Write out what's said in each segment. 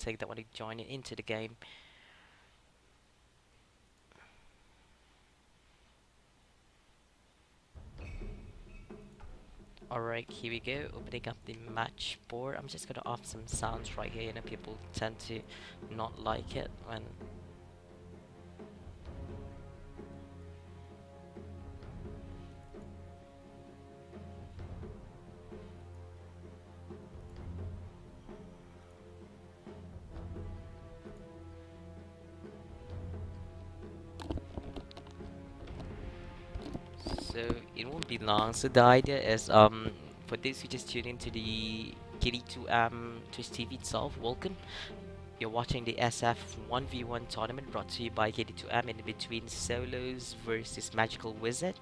think that want to join into the game. Alright, here we go, opening up the match board. I'm just gonna off some sounds right here. You know, people tend to not like it when... So it won't be long. So the idea is for this you just tune into the KD2M Twitch TV itself. Welcome. You're watching the SF 1v1 tournament brought to you by KD2M in between Soloz versus MagicalWizard.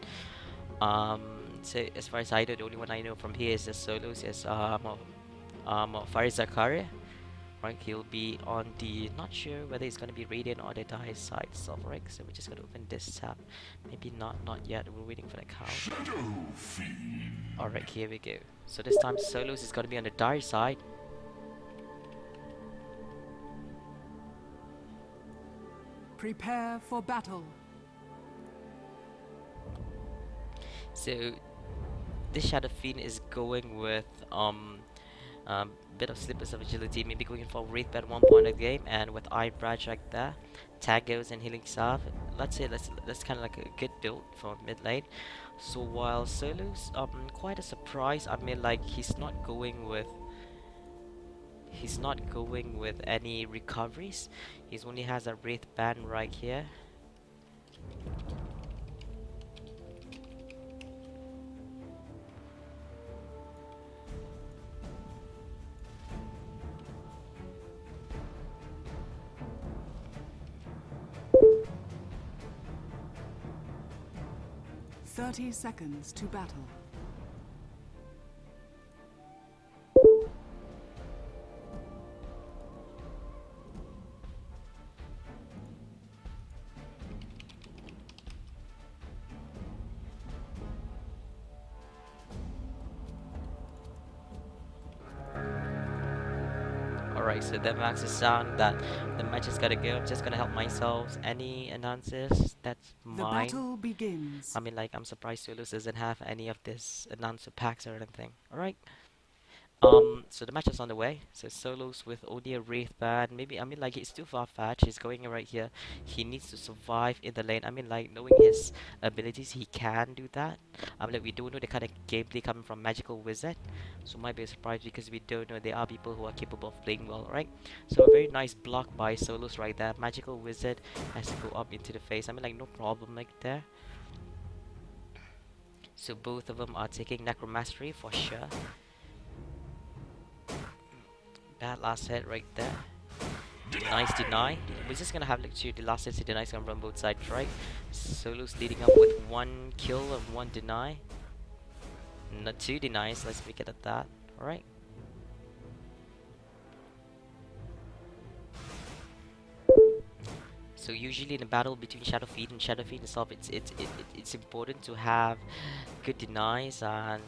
So as far as I know, the only one I know from here is the Soloz is Farid Zakaria. Right, he'll be on the, not sure whether it's gonna be Radiant or the Die side itself, right? So we're just gonna open this tab. Maybe not yet. We're waiting for the count. Alright, here we go. So this time Soloz is gonna be on the Die side. Prepare for battle. So this Shadow Fiend is going with bit of slippers of agility, maybe going for Wraith at one point of the game, and with Iron Branch like that, tag goes and healing salve. Let's say that's kind of like a good build for mid lane. So while Soloz, quite a surprise. I mean, like he's not going with any recoveries. He only has a Wraith band right here. 30 seconds to battle. Alright, so that marks the sound that the match is gonna go. I'm just gonna help myself. Any announcers? That's The mine. battle begins. I mean, like, I'm surprised Soloz doesn't have any of this announcer packs or anything. Alright. So the match is on the way. So Soloz with only a Wraith band. Maybe, I mean, like, he's too far-fetched. He's going right here. He needs to survive in the lane. I mean, like, knowing his abilities, he can do that. I mean, like, we don't know the kind of gameplay coming from MagicalWizard. So might be a surprise because we don't know there are people who are capable of playing well, right? So a very nice block by Soloz right there. MagicalWizard has to go up into the face. I mean, like, no problem like there. So both of them are taking Necromastery for sure. That last hit right there. Nice deny. We're just gonna have like two. The last hit denies come from both sides, right? Soloz leading up with one kill and one deny. Not two denies. Let's make it at that. All right. So usually in a battle between Shadow Fiend and Shadow Fiend itself, it's important to have good denies and,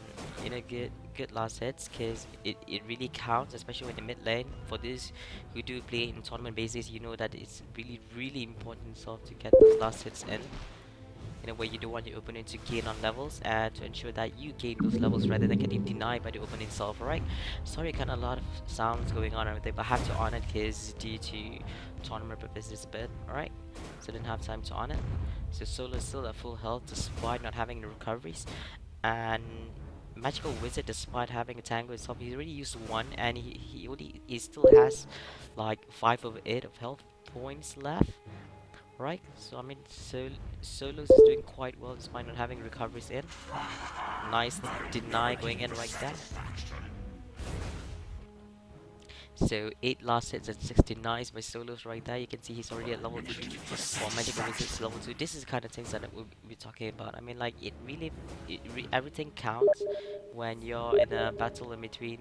you know, good last hits, because it really counts, especially in the mid lane. For this who do play in tournament basis, you know that it's really important so to get those last hits in a way you don't want your opponent to gain on levels, and to ensure that you gain those levels rather than getting denied by the opponent itself. Alright, sorry, kind of a lot of sounds going on and everything, but I have to on it because due to tournament purposes a bit. Alright, so didn't have time to on it. So Soloz is still at full health despite not having the recoveries, and MagicalWizard, despite having a tango itself, he's already used one, and he still has like 5 over 8 of health points left. Right, so I mean, Soloz is doing quite well despite not having recoveries in. Nice deny going in right there. So 8 last hits and 6 denies by Soloz right there. You can see he's already at level 3, while MagicalWizard's level 2. This is the kind of things that we'll be talking about. I mean, like, everything counts when you're in a battle in between,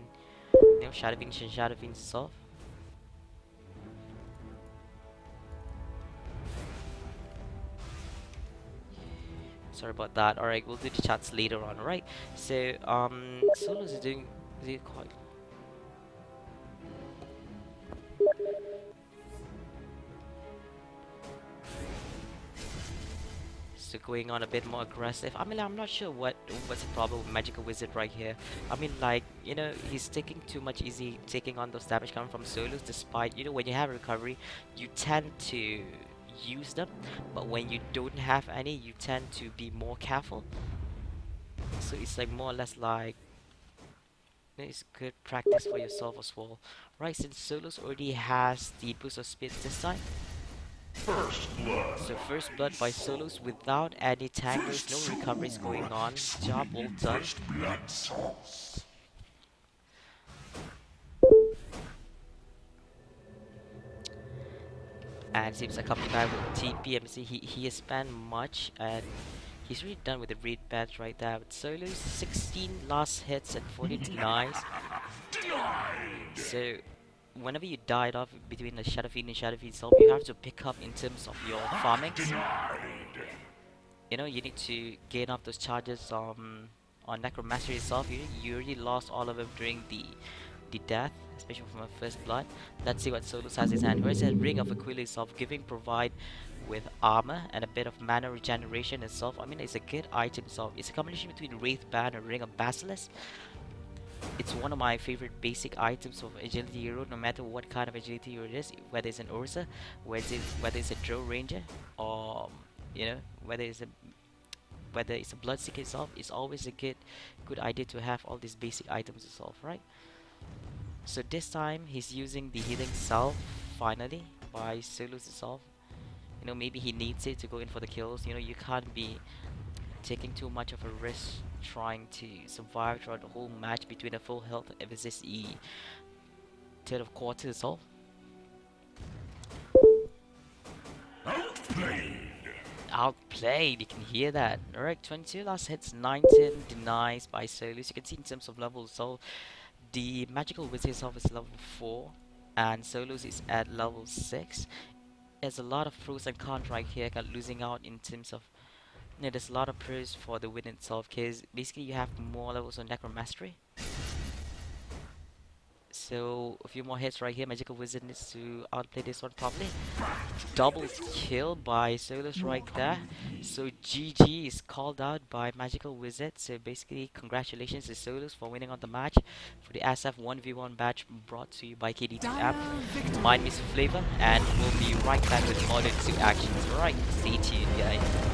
you know, Shadow Fiend and Shadow Fiend itself. Sorry about that. Alright, we'll do the chats later on, alright? So, Soloz is doing quite... So going on a bit more aggressive. I mean, I'm not sure what's the problem with Magical Wizard right here. I mean, like, you know, he's taking too much easy taking on those damage coming from Soloz, despite, you know, when you have recovery, you tend to use them, but when you don't have any, you tend to be more careful. So it's like more or less like, you know, it's good practice for yourself as well. Right, since Soloz already has the boost of speed this time. So first blood by Soloz without any tangles, no recoveries going on. Job well done. And seems like coming back with TPMC, he has spent much and he's really done with the read bans right there. With Soloz, 16 last hits and 40 denies. So whenever you died off between the Shadow Fiend and Shadow Fiend itself, you have to pick up in terms of your farmings. You know, you need to gain up those charges on Necromancy itself. You already lost all of them during the death, especially from a first blood. Let's see what Soloz has in his hand. Where's that Ring of Aquila itself, giving provide with armor and a bit of mana regeneration itself. I mean, it's a good item itself. It's a combination between Wraith Band and Ring of Basilisk. It's one of my favorite basic items of agility hero, no matter what kind of agility hero it is, whether it's an Ursa, whether it's a Drow Ranger, or you know, whether it's a Bloodseeker itself. It's always a good idea to have all these basic items itself, right? So this time he's using the healing self finally by Soloz itself. You know, maybe he needs it to go in for the kills. You know, you can't be taking too much of a risk trying to survive throughout the whole match between a full health versus the third of quarter itself. Outplayed, you can hear that. Alright, 22 last hits, 19 denies by Soloz. You can see in terms of levels, so the Magical Wizard itself is level 4 and Soloz is at level 6. There's a lot of pros and cons right here, losing out in terms of, you know, there's a lot of pros for the win itself, because basically you have more levels on Necromastery. So a few more hits right here. Magical Wizard needs to outplay this one properly. Double kill by Soloz right there. So GG is called out by Magical Wizard. So basically congratulations to Soloz for winning on the match for the SF 1v1 batch brought to you by KD2M. My name is Flavor and we'll be right back with more than 2 actions. Alright, stay tuned guys.